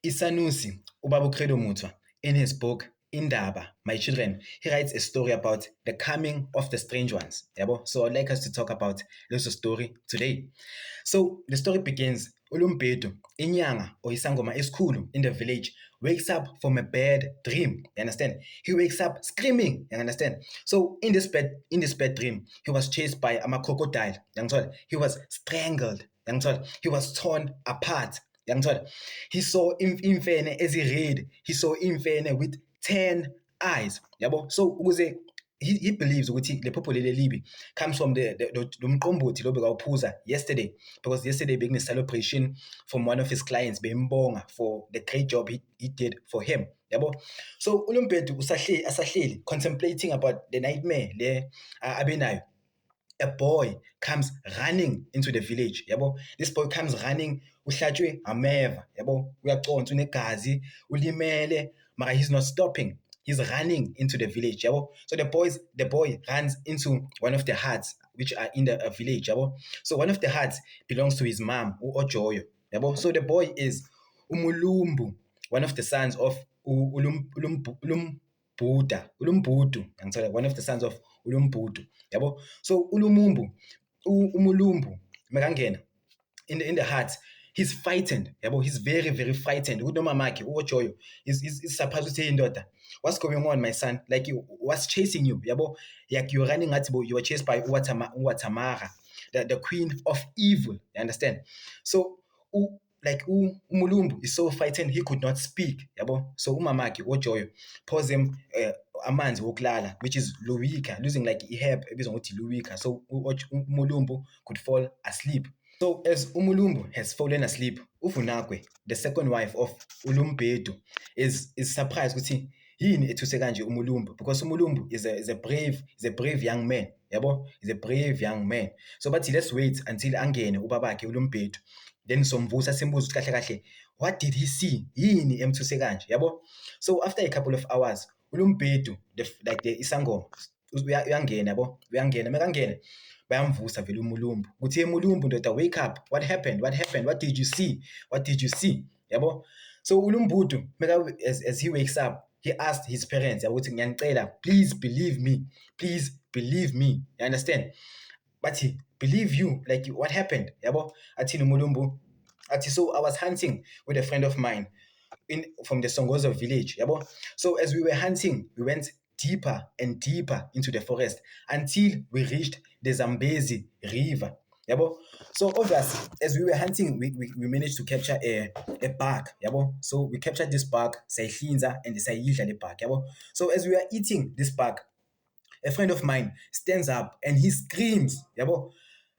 Isanusi Ubaba Credo Mutwa, in his book Indaba, My Children, he writes a story about the coming of the strange ones. Yabo? So I'd like us to talk about this story today. So the story begins. Ulumpedu, Inyanga or Isangoma Iskulu in the village, wakes up from a bad dream. You understand? He wakes up screaming. You understand? So in this bad dream, he was chased by a crocodile. He was strangled. He was torn apart. He saw Imfene as he read. He saw Imfene with 10 eyes. Yabo? So he believes ukuthi le phupho leli libi comes from the mqombothi lo bekawuphuza yesterday, because yesterday being a celebration from one of his clients bembonga for the great job he did for him. Yabo? So uLumpedu asahleli contemplating about the nightmare le abenayo. A boy comes running into the village. Yabo? This boy comes running, uhlatshwe ameva. Yabo? Uyaconsa unegazi, ulimele, mara he's not stopping. He's running into the village. Yabo? So the boy runs into one of the huts which are in the village. Yabo? So one of the huts belongs to his mom, Ojoyo. Yabo? So the boy is Umulumbu, one of the sons of Ulumbhudu. I'm sorry, one of the sons of Ulumbhudu. Yabo? So Umulumbu, Megangena, in the heart, he's frightened. Yabo? He's very, very frightened. Unomamaki, Uochoyo, he's supposed to say, daughter, what's going on, my son? Like, what's chasing you? Yabo? Like, you're running at you were chased by Uwatamara, the queen of evil. You understand? So, Umulumbu is so frightened he could not speak. Yabo? So umamaki Ojoyo pours him amanzi wokulala, which is luwika, losing like iheb ebizwa ngokuthi luwika. So Umulumbu could fall asleep. So as Umulumbu has fallen asleep, Uvunakwe, the second wife of Ulumpedu, is surprised ukuthi yini ethuse kanje Umulumbu, because Umulumbu is a brave young man. Yabo? He's a brave young man. So but let's wait until angene ubabakhe Ulumpedu. Then somvusa simbuza ukuthi kahle kahle, what did he see? Yini emthuse kanje? Yabo? So after a couple of hours, Ulumpedu, the isangoma, uyangena yabo? Uyangena, mekangena, bayamvusa vele uMulumbu. Kuthi uMulumbu ndoda, wake up. What happened? What did you see? Yabo? So Ulumbudu, as he wakes up, he asked his parents, ukuthi ngiyanicela, please believe me. You understand? But he believe you, like what happened? Yabo? Athini uMulumbu? Athi, so I was hunting with a friend of mine from the Songozo village. Yabo? So as we were hunting, we went deeper and deeper into the forest until we reached the Zambezi River. Yabo? So obviously, as we were hunting, we managed to capture a buck. Yabo? So we captured this buck, sayihlinza, and sayidla le buck. Yabo? So as we were eating this buck, a friend of mine stands up and he screams. Yabo?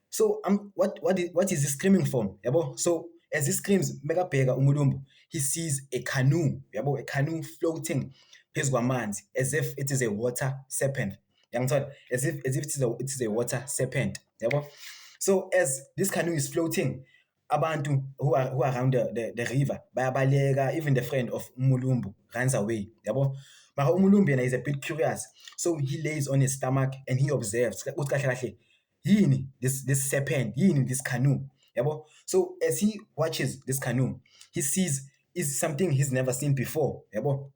So what is he screaming from? Yabo? So as he screams, Megabheka uMulumbu, he sees a canoe. Yabo? A canoe floating phezu kwamanzi, as if it is a water serpent. As if it is a water serpent. Yabo? So as this canoe is floating, abantu who are around the river, bayabaleka, even the friend of Umulumbu runs away. Yabo? Mara uMulumbu is a bit curious, so he lays on his stomach and he observes yini this serpent, yini this canoe. Yabo? So as he watches this canoe, he sees is something he's never seen before. Yabo?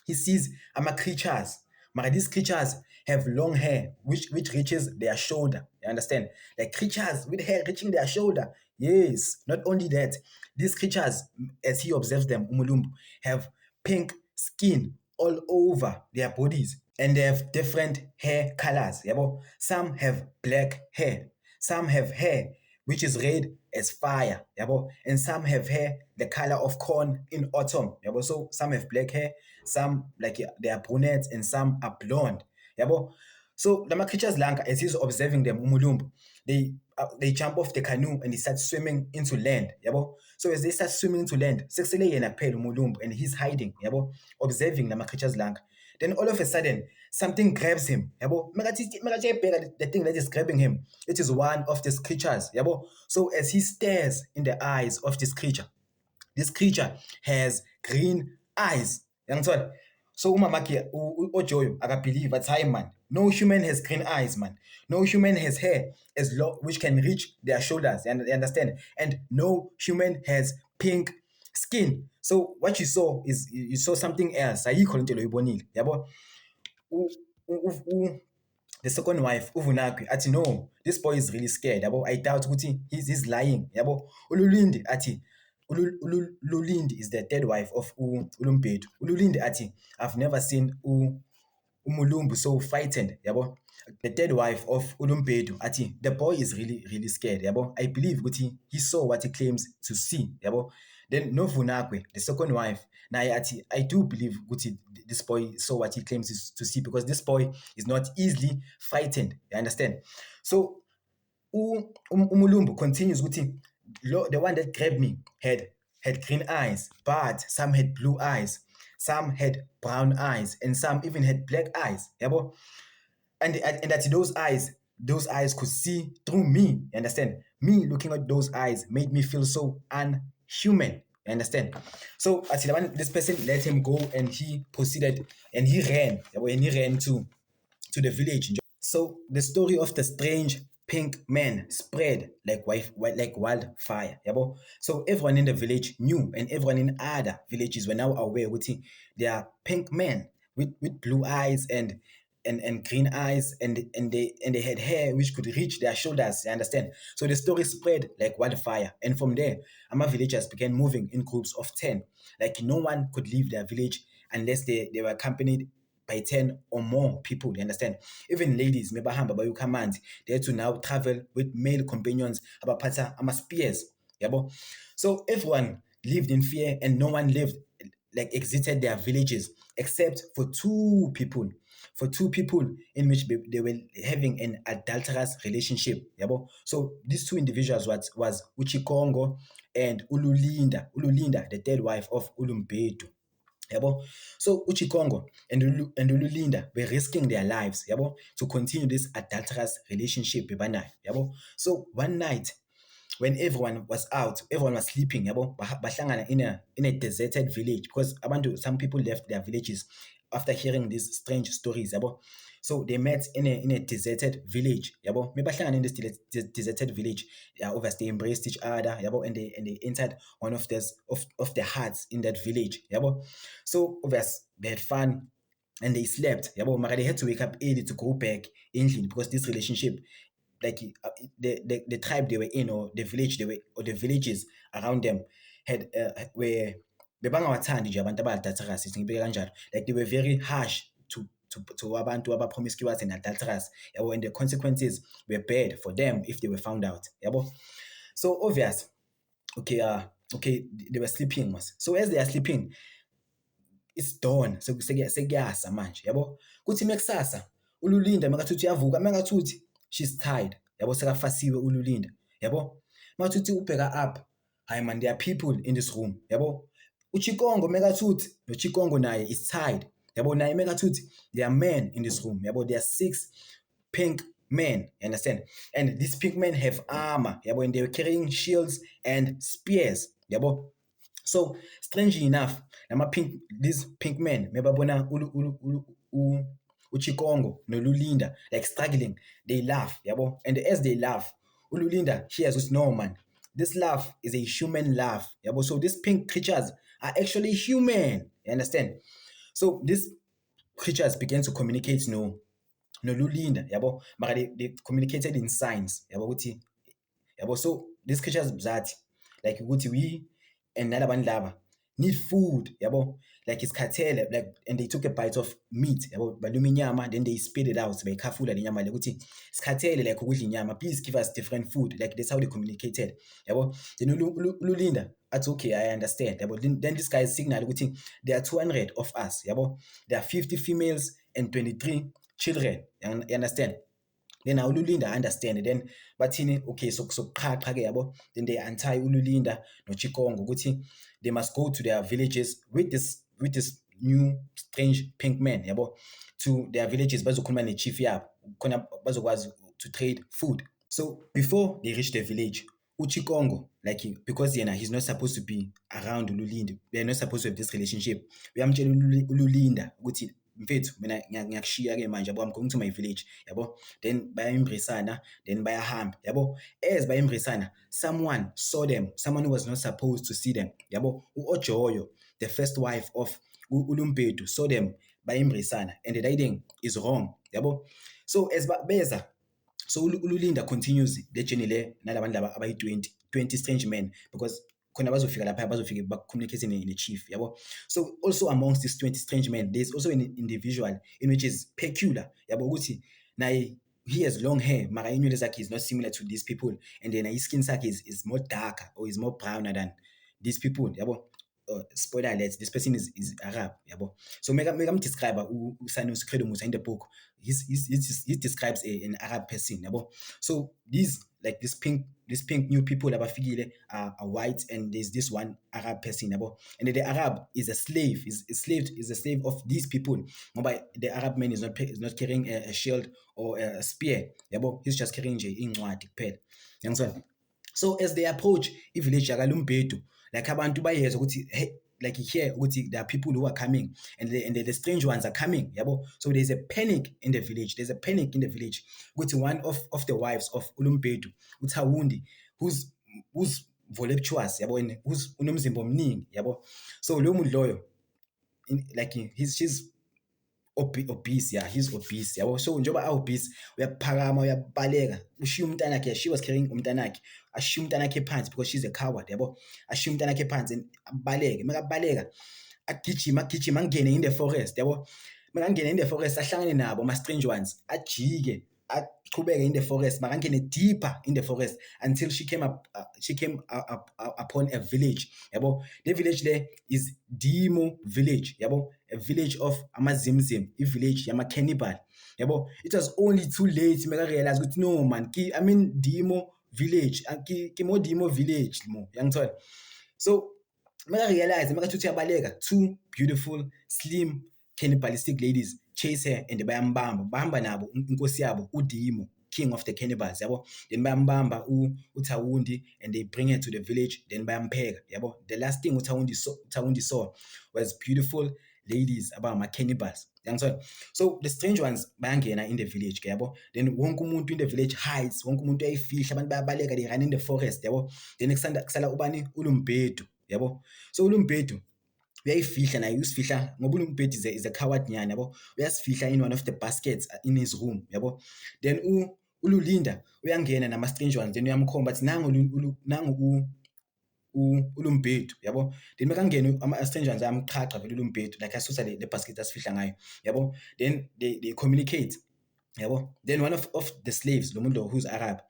He sees creatures. Mara these creatures have long hair which reaches their shoulder. You understand? Like creatures with hair reaching their shoulder. Yes. Not only that, these creatures, as he observes them, Umulumbu, have pink skin all over their bodies, and they have different hair colors. Yabo? Some have black hair, some have hair which is red as fire. Yabo? And some have hair the color of corn in autumn. Yabo? So some have black hair, some like they are brunettes, and some are blonde. Yabo? So the creatures langa, as he's observing them, Umulumbu, they jump off the canoe and they start swimming into land. Yabo? So as they start swimming into land, Sexele yena phela uMulumbu, and he's hiding. Yabo? Observing the creatures langa. Then all of a sudden, something grabs him. Yabo? The thing that is grabbing him, it is one of these creatures. Yabo? So as he stares in the eyes of this creature has green eyes. So umamaki Ojoyo akabelieve at time, man. No human has green eyes, man. No human has hair which can reach their shoulders. You understand? And no human has pink skin. So what you saw is you saw something else. Ayikho lento loyibonile, yabo. U- u- u- the second wife uvunakwi athi no, this boy is really scared, yabo. I doubt ukuthi he's lying, yabo. Ululindi athi Ululindi is the third wife of Ulumbethu. Ululindi athi I've never seen Umulumbu so frightened, yabo. The third wife of Ulumbethu athi the boy is really scared, yabo. I believe ukuthi he saw what he claims to see, yabo. Then Novunakwe, the second wife, naye athi I do believe ukuthi this boy saw what he claims to see, because this boy is not easily frightened, you understand? So Umulumbu continues ukuthi the one that grabbed me had green eyes, but some had blue eyes, some had brown eyes, and some even had black eyes, yabo. And that those eyes could see through me, you understand? Me looking at those eyes made me feel so unhuman, you understand? So this person let him go, and he proceeded, and he ran, and he ran to the village. So the story of the strange pink man spread like wildfire, yabo. So everyone in the village knew, and everyone in other villages were now aware that there are pink men with blue eyes and green eyes, and they had hair which could reach their shoulders, you understand? So the story spread like wildfire, and from there Ama villagers began moving in groups of 10. Like no one could leave their village unless they were accompanied by 10 or more people, you understand? Even ladies mebahamba bayokhamanzi, they had to now travel with male companions abaphatha ama-spears, yabo. So everyone lived in fear, and no one exited their villages except for two people in which they were having an adulterous relationship, yabo. So these two individuals was Uchikongo and Ululinda, the third wife of Ulumbethu, yabo. So Uchikongo and Ululinda were risking their lives, yabo, to continue this adulterous relationship, yabo. So one night, when everyone was out, everyone was sleeping, yabo, bahlangana in a deserted village, because some people left their villages after hearing these strange stories, yabo. So they met in a deserted village, yabo. Mebahlangana in this deserted village, yeah, obviously they embraced each other, yabo, and they entered one of the huts in that village, yabo. So obviously they had fun and they slept, yabo. Mara they had to wake up early to go back in, because this relationship, like the tribe they were in, or the village they were, or the villages around them had were bebangawathandi nje abantu abadulterous, ngibeke kanjalo. Like they were very harsh to abantu aba-promiscuous and adulterous, yabo, and the consequences were bad for them if they were found out, yabo. So obvious, okay, they were sleeping. So as they are sleeping, it's dawn, so sekuyasa manje, yabo. Kuthi mekusasa Ululinda makathuthi uyavuka, makathuthi she's tired, yabo, sekafasiwe Ululinda, yabo. Makathuthi ubheka up, hayi man, there are people in this room, yabo. Uchikongo makathuthi no Chikongo naye is tired, yabo, naye makathuthi there are men in this room, yabo. There are 6 pink men, you understand? And these pink men have armor, yabo, and they were carrying shields and spears, yabo. So strangely enough, these pink men mebabona Uchikongo no Lulinda like struggling, they laugh, yabo. And as they laugh, Ululinda hears with no man, this laugh is a human laugh, yabo. So these pink creatures are actually human, you understand? So these creatures began to communicate no Lulinda, yabo. But they communicated in signs, yabo, yabo. So these creatures zathi like ukuthi we and nalabantu laba need food, yabo. Like it's cartel, like, and they took a bite of meat, yabo, baluma inyama, then they spit it out, bayikhafula le nyama le, ukuthi sikhathele like ukudla inyama, please give us different food. Like that's how they communicated, yabo. Then Ululinda athi okay, I understand, yabo. Then this guy signal ukuthi there are 200 of us, yabo. There are 50 females and 23 children, you understand? Then Ululinda understand, then bathini, okay, so qha ke, yabo. Then they untie Ululinda no Chikongo ukuthi they must go to their villages with this new strange pink man, yabo, to their villages bazokhuluma ne-chief yabo khona bazokwazi to trade food. So before they reach the village, Uchikongo, like, because he's not supposed to be around Ululinda, they're not supposed to have this relationship, uyamtshela Ululinda ukuthi mfethu mina ngiyakushiya ke manje yabo, I'm going to my village yabo. Then baya-embrace-ana, then bayahamba yabo. As baya-embrace-ana, someone saw them, someone who was not supposed to see them yabo. U-Ojoyo, the first wife of uLumpedu, saw them baya-embrace-ana, and the riding is wrong yabo. So as beza, so uLulinda continues the journey le nalabantu laba abayi-20 strange men, because khona bazofika lapha bazofika bakucommunicate ne-chief yabo. So also amongst these 20 strange men, there's also an individual in which is peculiar yabo, ukuthi naye he has long hair, mara inwele zakhe is not similar to these people, and then his skin sakhe is more darker or is more browner than these people yabo. Spoiler alert, this person is Arab yabo. So make him describe uSanusi Credo Musa in the book. He describes an Arab person yabo. So these like this pink new people abafikile are white, and there's this one Arab person yabo. And the Arab is a slave, is a slave of these people. But the Arab man is not carrying a shield or a spear yabo. He's just carrying incwadi kuphela. Yangizwa? So as they approach the village yakaLumpedu, like abantu bayezwa ukuthi hey, like here ukuthi there are people who are coming, and the strange ones are coming yabo. So there's a panic in the village, ukuthi one of the wives of uLumpedu, uThawundi, who's voluptuous yabo, and who's unomzimba omningi yabo. So lo muntu loyo, like she's obese, yeah, he's obese yabo. So njengoba obese, uyaphakama uyabaleka, ushiya umntanakhe, she was carrying umntanakhe, ashiya umntanakhe phansi because she's a coward yabo. Ashiya umntanakhe phansi and abaleke, makabaleka agijima angene in the forest yabo. Makangena in the forest ahlangane nabo ama strange ones, ajike aqhubeke in the forest, makangene deeper in the forest until she came upon a village yabo. The village there is Dimo village yabo, a village of amazimzim, a village yama cannibal yabo. It was only too late maka realize ukuthi no man, I mean Dimo village, ki mo Dimo village mo, yangithola. So maka realize maka thuthi yabaleka, two beautiful slim cannibalistic ladies chase her and bayambamba, bahamba nabo inkosi yabo uDimo, king of the cannibals yabo. Then bayambamba uThawundi and they bring her to the village, then bayampheka yabo. The last thing uThawundi saw was beautiful ladies abama cannibals, yangizwa? So the strange ones bayangena in the village yabo. Then wonke umuntu in the village hides, wonke umuntu uyayifihla, abantu bayabaleka, they run in the forest yabo. Then kusala ubani uLumpedu yabo. So uLumpedu uyayifihla naye, usifihla ngoba uLumpedu is a coward nyana yabo. Uyasifihla in one of the baskets in his room yabo. Then uLulinda uyangena nama strange ones, then uyamkhomba athi nangu uLumpedu yabo. Then makangena ama strange ones ayamchacha vele uLumpedu, like asusa le basket asifihla ngayo yabo. Then they communicate yabo. Then one of the slaves, lo muntu who's Arab,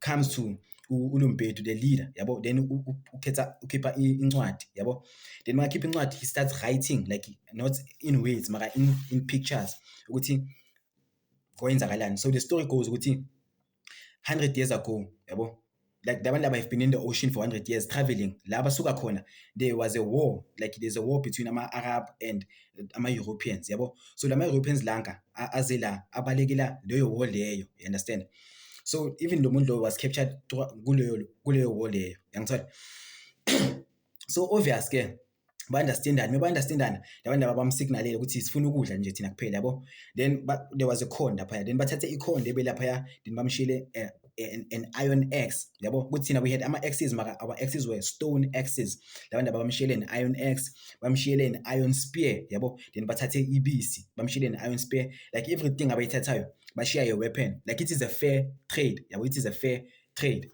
comes to uLumpedu, the leader yabo. Then ukhipha incwadi yabo. Then makhipha incwadi, he starts writing, like not in words mara in pictures, ukuthi kwenzakalani. So the story goes ukuthi 100 years ago yabo, like the abantu have been in the ocean for 100 years traveling, la basuka khona there was a war, like there's a war between ama Arab and ama Europeans yabo. So lama Europeans lanka azela abalekela leyo war leyo, you understand? So even lo muntu was captured kuleyo war leyo, yangithola? So obvious ke ba-understandani, meba-understandana labantu abamsignalele ukuthi sifuna ukudla nje thina kuphela yabo. Then there was a khonda phaya, then bathathe ikhonda ebelaphaya, then bamshiyele an iron axe yabo. Kuthi thina we had ama-axes mara our axes were stone axes. Labantu bamshiyele an iron axe, bamshiyele an iron spear yabo. Then bathathe ibisi, bamshiyele an iron spear, like everything abayithathayo bashiya your weapon, like it is a fair trade yabo. It is a fair trade.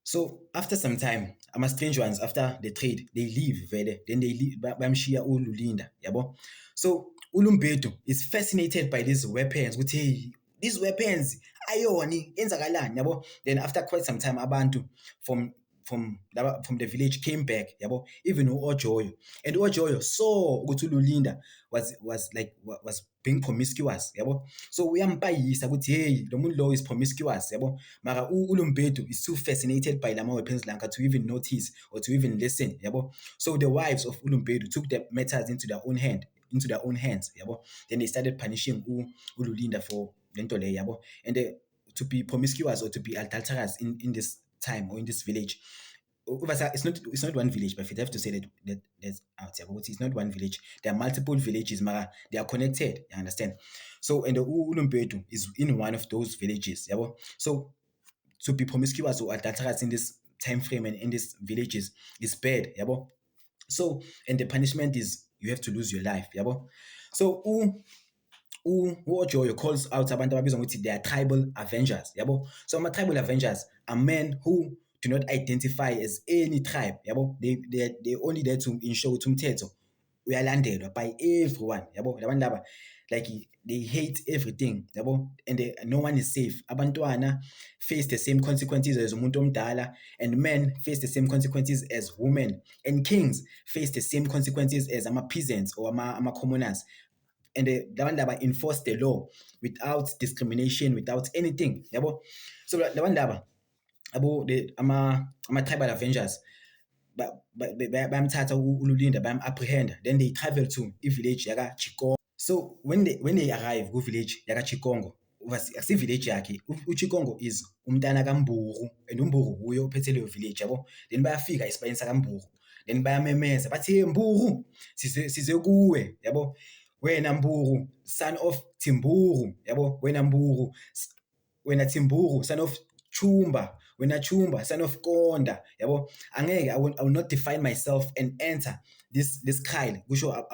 So after some time, ama strange ones, after the trade, they leave vele. Then they leave bamshiya uLulinda yabo. So uLumpedu is fascinated by these weapons, ukuthi hey, these weapons ayoni enzakalani yabo. Then after quite some time, abantu from the village came back yabo, even uOjoyo. And uOjoyo saw ukuthi uLulinda was being promiscuous yabo. So uyampayisa ukuthi hey, lo muntu lo is promiscuous yabo. Mara uLumpedu is too fascinated by lama weapons lanka to even notice or to even listen yabo. So the wives of uLumpedu took the matters into their own hands yabo. Then they started punishing uLulinda for lento le yabo. And to be promiscuous or to be adulterous in this time or in this village, it's not one village, but if you have to say that's out here, but it's not one village. There are multiple villages, mara they are connected. You understand? So and the Ulumpetu is in one of those villages. Yabo. So to be promiscuous or adulterous in this time frame and in these villages is bad. Yabo. So and the punishment is you have to lose your life. Yabo. So uOjoyo calls out abantu ababizwa ngokuthi they are tribal avengers, yabo. So ama-tribal avengers are men who do not identify as any tribe, yabo. They only there to ensure ukuthi umthetho uyalandelwa by everyone, yabo. Labantu laba like they hate everything, yabo, and no one is safe. Abantwana face the same consequences as umuntu omdala, and men face the same consequences as women, and kings face the same consequences as ama-peasants or ama-commoners. And laban enforce the law without discrimination, without anything, yabo. So laban ama-tribal avengers bayamthatha uLulinda, bayam-apprehenda, then they travel to i-village yaka Chikongo. So when they arrive ku-village yaka Chikongo, village yakhe, uChikongo is umntana kaMburu, and uMburu uyo ophethe leyo village, yabo. Then bayafika esibayeni sakaMburu, then bayamemeza bathi, hey Mburu, size kuwe, yabo. Wena Mburu, son of Timburu, yabo. Wena Mburu, wena Timburu, son of Chumba, wena Chumba, son of Konda, yabo. Angeke, I will not define myself and enter this trial. Kusho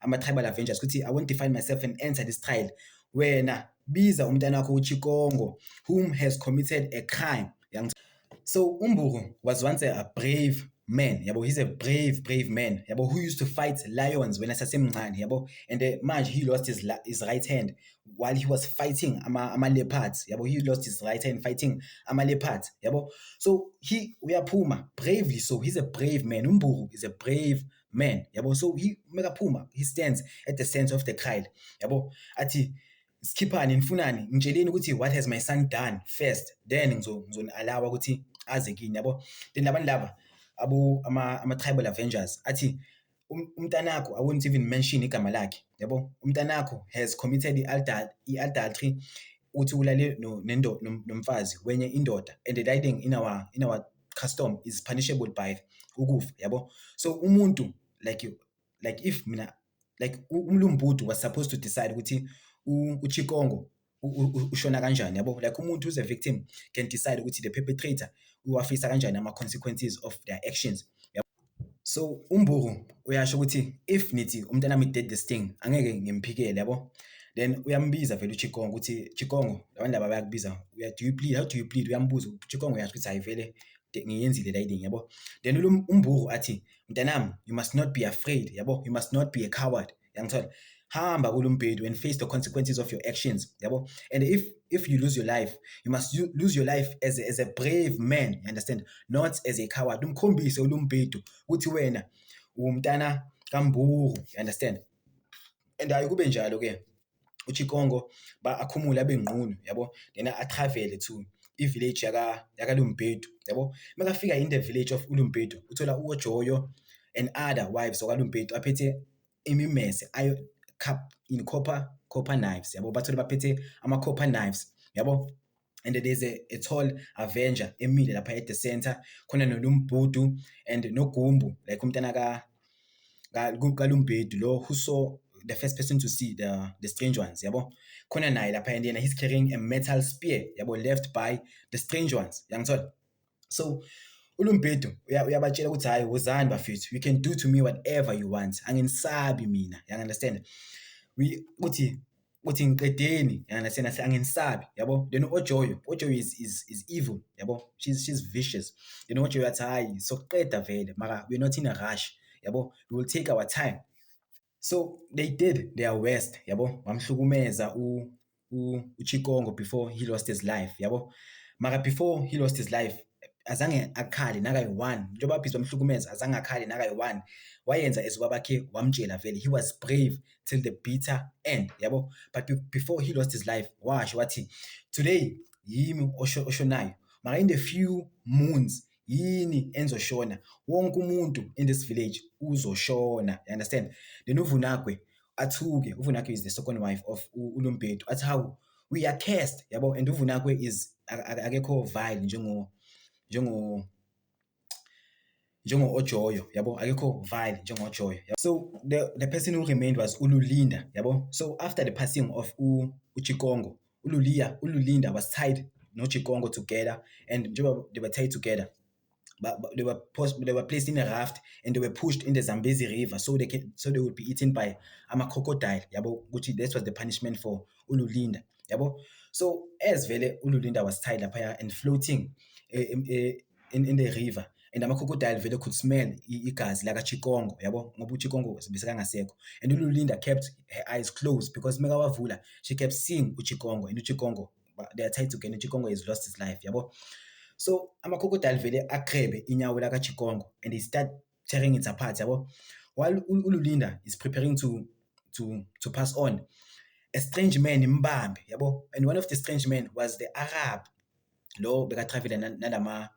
ama-tribal avengers kuthi I won't define myself and enter this trial. Wena biza umntana wakho uChikongo, whom has committed a crime. So uMburu was once a brave man, yabo. He's a brave man, yabo, who used to fight lions when asasemncane, yabo. And manje he lost his right hand while he was fighting ama-leopards, yabo. He lost his right hand fighting ama-leopards, yabo. So uyaphuma bravely. So he's a brave man. uMburu is a brave man, yabo. So he stands at the center of the crowd, yabo. Athi, Skiphani nifunani, ngitsheleni ukuthi what has my son done first, then ngizoni-allow ukuthi aze kini, yabo. Then labantu laba ama-tribal avengers athi umntanakho, I wouldn't even mention igama lakhe, yabo. Umntanakho has committed i-adultery, uthi ulale nomfazi wenye indoda, and the dying in our custom is punishable by ukufa, yabo. So umuntu like if mina like uMlumbudu was supposed to decide ukuthi uChikongo ushona kanjani, yabo. Like umuntu who's a victim can decide ukuthi the perpetrator uwafisa kanjani ama-consequences of their actions, yabo. So uMburu uyasho ukuthi if nithi umntanami did this thing angeke ngimphikele, yabo. Then uyambiza vele uChikongo ukuthi Chikongo, labantu laba bayakubiza, do you plead, how do you plead? Uyambuza uChikongo, uyasho ukuthi hayi vele ngiyenzile la thing, yabo. Then uMburu athi, mntanami, you must not be afraid, yabo. You must not be a coward, yangithola. Hamba kuLumbhedu and face the consequences of your actions, yabo. And if you lose your life, you must lose your life as a brave man, you understand, not as a coward. Umkhombise uLumbhedu ukuthi wena umntana kaMburu, you understand. And ayikube njalo ke uChikongo akhumula benqunu, yabo. Then atravel to i-village yaka Lumbhedu, yabo. Makafika in the village of uLumbhedu, uthola uOjoyo and other wives okaLumbhedu aphethe imimese cup in copper knives, yabo. Bathola baphethe ama-copper knives, yabo. And there's a tall avenger emile lapha at the center, khona noLumbhudu and noGumbu, like umntana kaLumbhedu, lo who saw the first person to see the strange ones, yabo. Khona naye lapha, and then he's carrying a metal spear, yabo, left by the strange ones, yangithola. So uLumbhedu uyabatshela ukuthi hayi wozani bafethu, you can do to me whatever you want, anginisabi mina, you understand. Uthi ngiqedeni, you understand, anginisabi, yabo. Then uOjoyo is evil, yabo. She's vicious. You know, uOjoyo athi hayi sokuqeda vele, mara we're not in a rush, yabo. We will take our time. So they did their worst, yabo. Bamhlukumeza uChikongo before he lost his life, yabo. Mara before he lost his life azange akhali nakayi-one, njengoba bhizi bamhlukumeza azange akhali nakayi-one. Wayenza as ubabakhe wamtshela vele, he was brave till the bitter end, yabo. But before he lost his life washo wathi, today yimi oshonayo, mara in the few moons yini enzoshona, wonke umuntu in this village uzoshona, you understand. Then uVunakwe athuke, uVunakwe is the second wife of uLumbhedu, athi how we are cursed, yabo. And uVunakwe is akekho vile njengo njengo-Ojoyo, yabo, akekho vile njengo-Ojoyo. So the person who remained was uLulinda, yabo. So after the passing of uChikongo, uLulinda was tied noChikongo together, and they were tied together. But they were placed in a raft and they were pushed in the Zambezi River so they would be eaten by crocodile, yabo, which that was the punishment for uLulinda, yabo. So as vele uLulinda was tied up here and floating in the river, and crocodile vele could smell igazi lakaChikongo, yabo, ngoba uChikongo besekangasekho, and uLulinda kept her eyes closed because Megawavula, she kept seeing uChikongo, and uChikongo, they are tied together, uChikongo has lost his life, yabo. So ama-crocodile vele akrebe inyawo lakaChikongo and they start tearing it apart, yabo. While uLulinda is preparing to pass on, a strange man imbambe, yabo, and one of the strange men was the Arab lo bekatravel nalama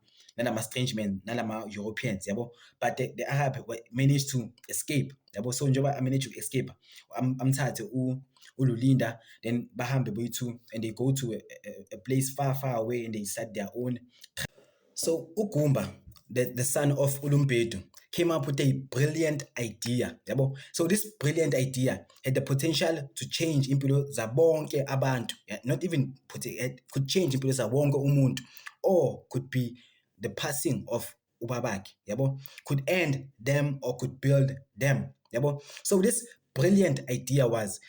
strange men, nalama Europeans, yabo. But the Arab managed to escape, yabo. So njengoba managed to escape, amthathe uLulinda, then bahambe boyi-two, and they go to a place far away and they start their own. So Ugumba, the son of Ulumpedu, came up with a brilliant idea, yabo. So this brilliant idea had the potential to change impilo zabonke abantu, not even could change impilo zabonke umuntu, or could be the passing of ubabaki, yabo, could end them or could build them, yabo. So this brilliant idea was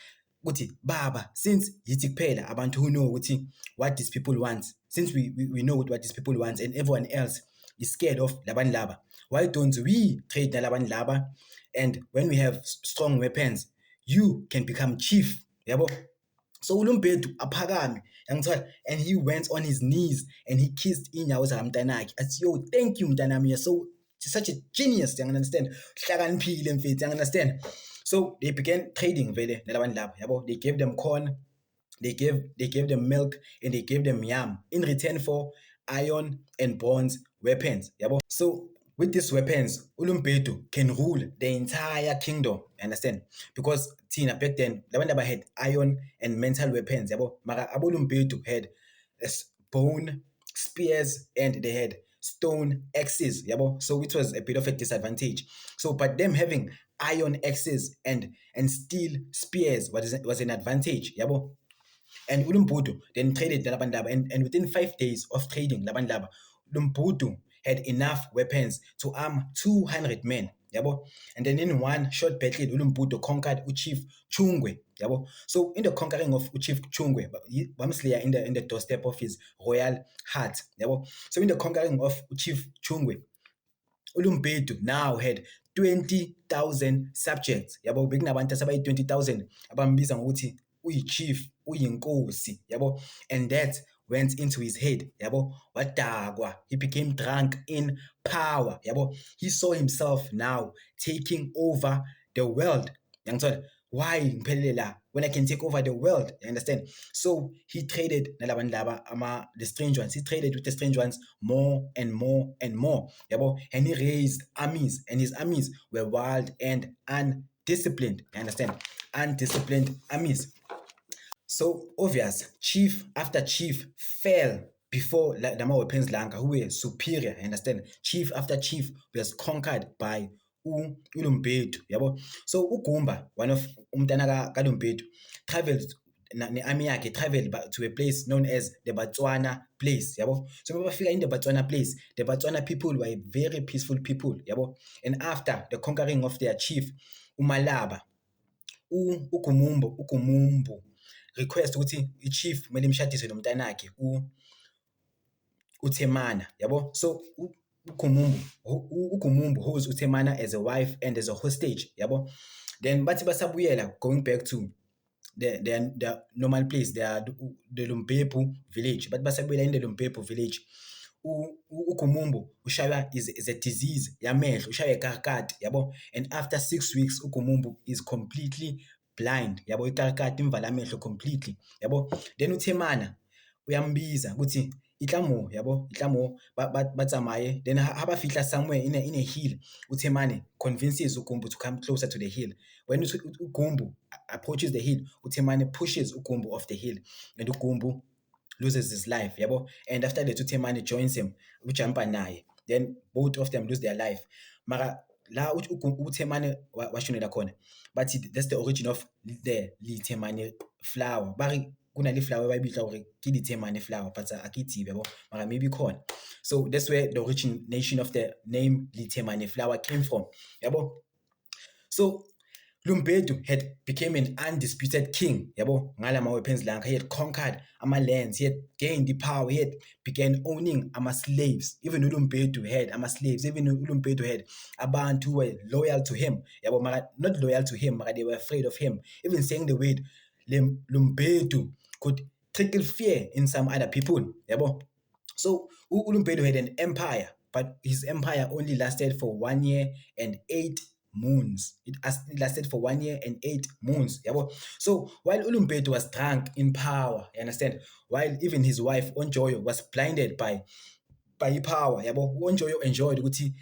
ukuthi baba, since yithi kuphela abantu who know ukuthi what these people want, since we know what these people want and everyone else is scared of labantu laba, why don't we trade nalabantu laba, and when we have strong weapons you can become chief, yabo. So uLumpedu aphakame, yangithola, and he went on his knees and he kissed inyawo zakamntanakhe athi, yo, thank you mntanami, you're such a genius, you understand, hlakaniphile mfethu, you understand. So they began trading vele nalabantu laba, yabo. They gave them corn, they gave them milk, and they gave them yam in return for iron and bronze weapons, yabo. So with these weapons, uLumpedu can rule the entire kingdom, understand? Because Tina back then, labantu laba had iron and mental weapons, yabo. Mara aboLumpedu had bone, spears, and they had stone axes, yabo. So it was a bit of a disadvantage. So but them having iron axes and steel spears was an advantage, yabo. And uLumpedu then traded labantu laba, and within 5 days of trading labantu laba, uLumpedu had enough weapons to arm 200 men, yabo. And then in one short battle, uLumpedu conquered uChief Chungwe, yabo. So in the conquering of uChief Chungwe, Bamsleya in the doorstep of his royal heart, yabo. So in the conquering of uChief Chungwe, uLumpedu now had 20,000 subjects, yabo. Bekunabantu asabayi 20,000 abambiza ngokuthi uyichief, uyinkosi, yabo. And that went into his head, yabo. Wadagwa, he became drunk in power, yabo. He saw himself now taking over the world, yangithola. Why ngiphelele la when I can take over the world, you understand? So he traded nalabantu laba, the strange ones. He traded with the strange ones more and more and more, yabo. And he raised armies, and his armies were wild and undisciplined, you understand? Undisciplined armies. So obvious, chief after chief fell before lama weapons langa who were superior, understand? Chief after chief was conquered by uLumpedu, yabo. So Ugumba, one of umntana kaLumpedu, traveled ne-army yakhe, traveled to a place known as the Batswana place, yabo. So when we figure in the Batswana place, the Batswana people were very peaceful people, yabo. And after the conquering of their chief uMalaba, uGumumbu request ukuthi ichief kumele imshadise nomntanakhe uThemana, yabo. So uGumumbu holds uThemana as a wife and as a hostage, yabo. Then bathi basabuyela, going back to the normal place, the Lumpepu village, but basabuyela in the Lumpepu village, uGumumbu ushaywa is a disease yamehlo, ushaywa ikarikati, yabo. And after 6 weeks uGumumbu is completely blind, yabo. Ikarikati imvala amehlo completely, yabo. Then uThemana uyambiza ukuthi itlamo, yabo, itlamo batsamaye, then habafihla somewhere in a hill. uThemane convinces uGumbu to come closer to the hill. When uGumbu approaches the hill, uThemane pushes uGumbu off the hill, and uGumbu loses his life, yabo. And after that uThemane joins him, ujumpa naye. then both of them lose their life. Mara la uThemane washonela khona, bathi that's the origin of the lithemane flower. Bari kunale flower bayibitla hore ke lithemane flower, but akithi yabo, mara maybe khona. So that's where the origination of the name lithemane flower came from. Yabo. So Lumbedu had became an undisputed king, yabo, ngala weapons lang. He had conquered ama lands, he had gained the power, he had began owning ama slaves. Even Lumbedu had ama slaves, even Lumbedu had abantu who were loyal to him, yabo, not loyal to him, they were afraid of him. Even saying the word Lumbedu could trickle fear in some other people, yabo. So Lumbedu had an empire, but his empire only lasted for 1 year and 8 moons. It lasted for 1 year and 8 moons. Yabo. So while Ulumbedu was drunk in power, you understand, while even his wife Onjoyo was blinded by power, yabo, Onjoyo enjoyed ukuthi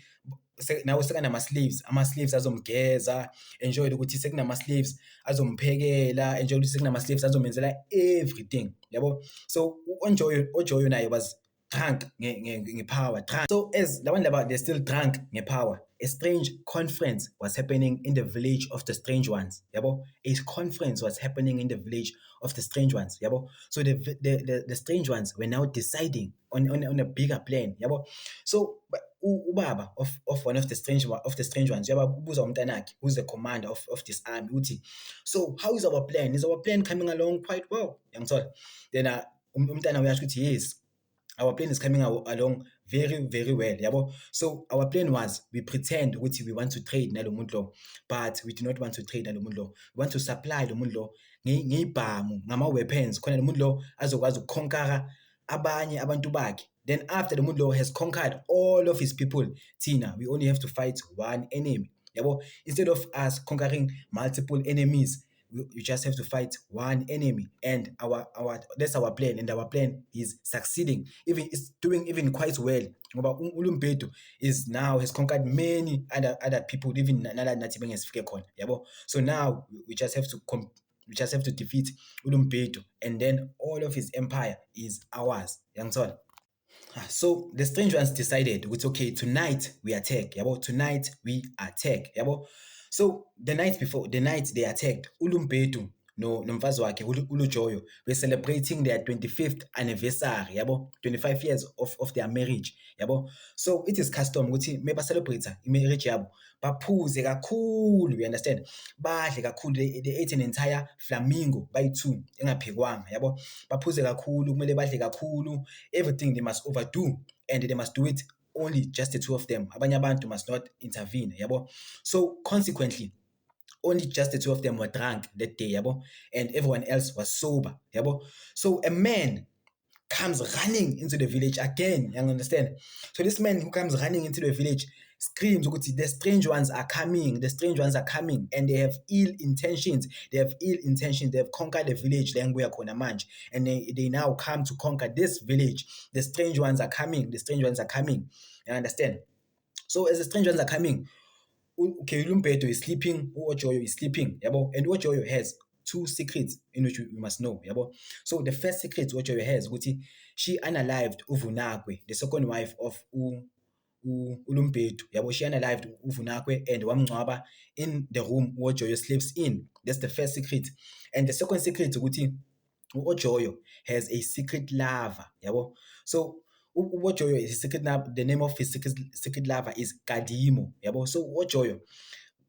nawe sekunama-slaves, ama-slaves azomgeza, enjoyed ukuthi sekunama-slaves azomphekela, enjoyed ukuthi sekunama-slaves azomenzela everything, yabo. So Onjoyo naye was drunk ngepower, drunk. So as labantu laba they're still drunk ngepower, a strange conference was happening in the village of the strange ones, yabo. A conference was happening in the village of the strange ones, yabo. So the strange ones were now deciding on a bigger plan, yabo. So ubaba of one of the strange ones, yaba, ubuza umntanakhe who's the commander of this army uthi, so how is our plan? Is our plan coming along quite well? Yangithola. Then umntana uyasho ukuthi yes, our plan is coming along very, very well, yabo. So our plan was, we pretend ukuthi we want to trade nalo muntu lo, but we do not want to trade nalo muntu lo. We want to supply lo muntu lo ngeyibhamu, ngama-weapons, khona lo muntu lo azokwazi ukuconquera abanye abantu bakhe. Then after the muntu lo has conquered all of his people, Tina, we only have to fight one enemy, yabo. Instead of us conquering multiple enemies, you just have to fight one enemy, and our that's our plan, and our plan is succeeding. Even it's doing even quite well. Ulumbedu has conquered many other people, even nala nathi bengesifike khona, yabo. So now we just have to defeat Ulumbedu, and then all of his empire is ours. Yangithola. So the strange ones decided, it's okay, tonight we attack, yabo. Tonight we attack, yabo. So the night they attacked, Ulumbedu nomfazi wakhe uLujoyo were celebrating their 25th anniversary, yabo, 25 years of their marriage, yabo. So it is custom ukuthi me celebrate i-marriage yabo baphuze kakhulu, you understand, badle kakhulu. They ate an entire flamingo bayi-2 engaphekwanga, yabo. Baphuze kakhulu, kumele badle kakhulu, everything they must overdo, and they must do it only just the two of them. Abanye abantu must not intervene, yabo. So consequently, only just the two of them were drunk that day, yabo, and everyone else was sober, yabo. So a man comes running into the village again, you understand? So this man who comes running into the village screams, the strange ones are coming, and they have ill intentions. They have conquered the village, and they now come to conquer this village. The strange ones are coming, you understand? So as the strange ones are coming, Ulumbedu is sleeping, Uojoyo is sleeping, yabo, and Uojoyo has 2 secrets in which we must know, yabo. So the first secret Uojoyo has, she unalived Uvunakwe, the second wife of Ulumbedu, yabo. She unalived Uvunakwe and wamngcwaba in the room Uojoyo sleeps in. That's the first secret. And the second secret Uojoyo has a secret lover, yabo. So Uojoyo is his secret love. The name of his secret lover is Kadimo, yabo. So Uojoyo,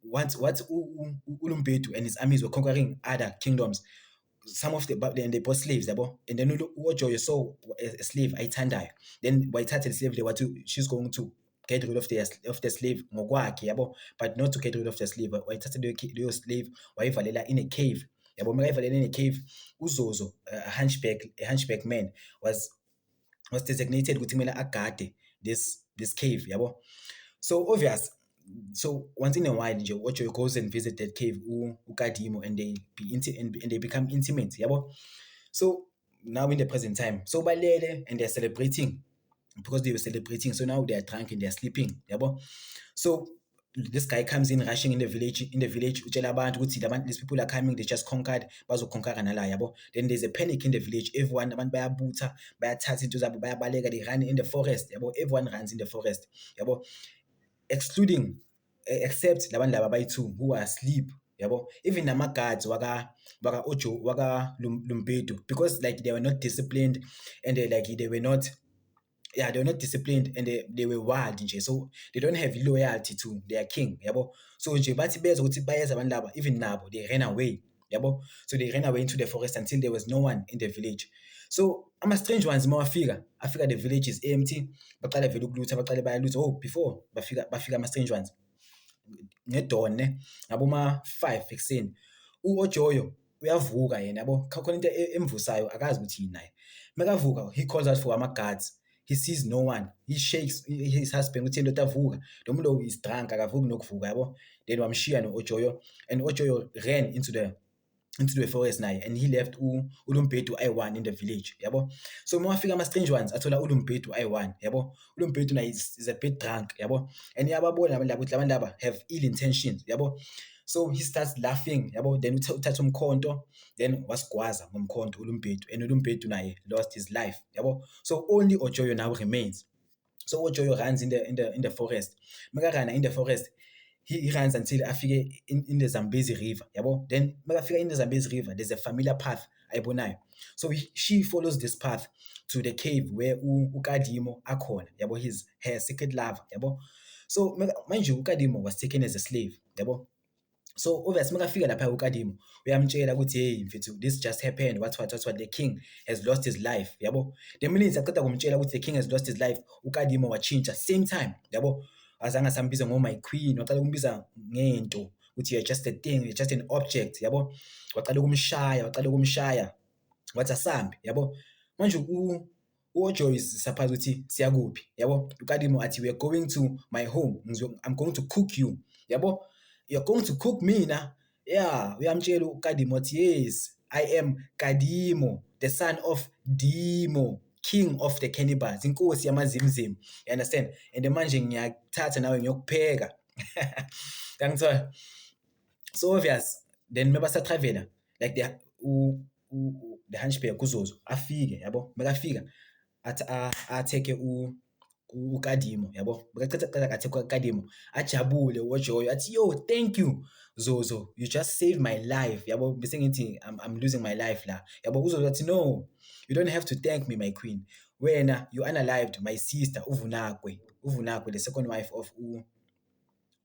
once Ulumbedu and his armies were conquering other kingdoms, some of they bought slaves, yabo. And then Uojoyo saw a slave, Aitandai. Then Waitata the slave, she's going to get rid of the slave ngokwakhe, yabo, but not to get rid of the slave. Waitata the slave wayivalela in a cave, yabo. Wayivalela in a cave. Uzozo, a hunchback man, was designated ukuthi kumele agade this cave, yabo. So obvious. So once in a while nje Uojoyo goes and visit that cave uKadimo, and they become intimate, yabo. So now in the present time, so balele and they're celebrating, because they were celebrating. So now they are drunk and they're sleeping, yabo. So this guy comes in rushing in the village utshela abantu ukuthi these people are coming, they just conquered, bazoconquer nala yabo. Then there's a panic in the village, everyone abantu bayabutha, bayathatha into zabo, bayabaleka, they run in the forest yabo, everyone runs in the forest yabo, excluding except labantu laba bayi-2 who are asleep yabo. Even nama-guards waka Lumbedu, because like they were not disciplined and they were not disciplined and they were wild nje, so they don't have loyalty to their king yabo. So nje bathi bezwa ukuthi bayeza abantu laba, even nabo they ran away yabo. So they ran away into the forest until there was no one in the village. So ama-strange ones mawafika the village is empty, baqala vele ukulutha, baqale bayalutha. Oh, before bafika ama-strange ones ngedon ngaboma-5 ekuseni, u-Ojoyo uyavuka yena yabo, khona into emvusayo akazi ukuthi yini naye. Makavuka, he calls out for ama-guards, he sees no one, he shakes his husband ukuthi ndoda avuka, lo muntu is drunk, akavuki nokuvuka yabo. Then wamshiya no-Ojoyo, and Ojoyo ran into the forest naye, and he left uLumbedu ayi-1 in the village yabo. So mawafika ama-strange ones athola uLumbedu ayi-1 yabo. uLumbedu naye is a bit drunk yabo, and yababona abantu laba ukuthi abantu laba have ill intentions yabo. So he starts laughing yabo, then uthatha umkhonto, then wasigwaza ngomkhonto uLumbedu, and uLumbedu naye lost his life yabo. So only Ojoyo now remains. So Ojoyo runs in the forest. Makarana in the forest, he runs until afike in the Zambezi River yabo. Then makafika in the Zambezi River, there's a familiar path ayibonayo. So she follows this path to the cave where uKadimo akhona yabo, her secret lover yabo. So manje uKadimo was taken as a slave yabo. So obviously makafika lapha uKadimo uyamtshela ukuthi hey mfethu, this just happened, what the king has lost his life yabo. The minute aqeda kumtshela ukuthi the king has lost his life, uKadimo wachinja same time yabo. Azange sambiza my queen, waqala ukumbiza ngento ukuthi you're just a thing, you're just an object yabo. Waqala ukumshaya wathi asambe yabo. Manje uOjoyo is surprised ukuthi siyakuphi yabo. uKadimo athi we are going to my home, I'm going to cook you yabo. You're going to cook me na? Yeah, uyamtshela uKadimo athi yes, I am Kadimo, the son of Dimo, king of the cannibals, inkosi yamazimzim, you understand? And manje ngiyakuthatha nawe ngiyokupheka. Ngangithola. So obvious, then mebasa traveler like the hunchback uZozo afike yabo. Makafika athi ateke uKadimo yabo. Bekaqeda ateke uKadimo, ajabule uOjoyo athi yo, thank you Zozo, you just saved my life yabo. Bese ngithi I'm losing my life la yabo. uZozo athi no, you don't have to thank me my queen, wena you unalived my sister uVunakwe, the second wife of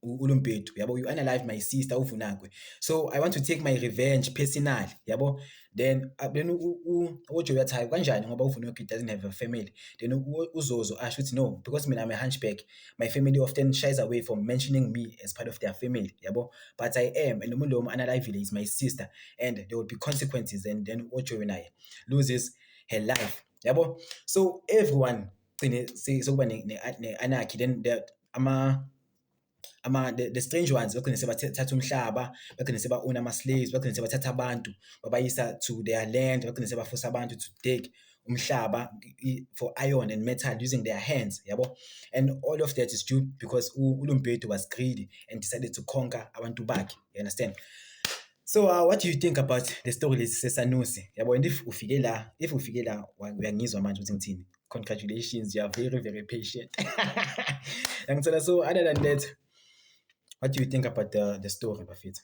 uLumbedu yabo. You unalived my sister uVunakwe, so I want to take my revenge personally yabo. Then uOjoyo athi kanjani ngoba uVunakwe doesn't have a family. Then uZozo asho ukuthi no, because mina I'm a hunchback, my family often shies away from mentioning me as part of their family yabo, but I am, and umuntu lo unalived is my sister, and there will be consequences. And then uOjoyo naye loses her life yabo. So everyone sokuba ne-anarchy. Then the strange ones bagcine sebathatha umhlaba, bagcine seba-own ama-slaves, bagcine sebathatha abantu babayisa to their land, bagcine sebaforce abantu to take umhlaba for iron and metal using their hands yabo. And all of that is due because uLumbedu was greedy and decided to conquer abantu bakhe, you understand? So what do you think about the story seSanusi yabo? And if ufike la uyangizwa manje ukuthi ngithini. Congratulations, you are very, very patient. So other than that, what do you think about the story, Bafita?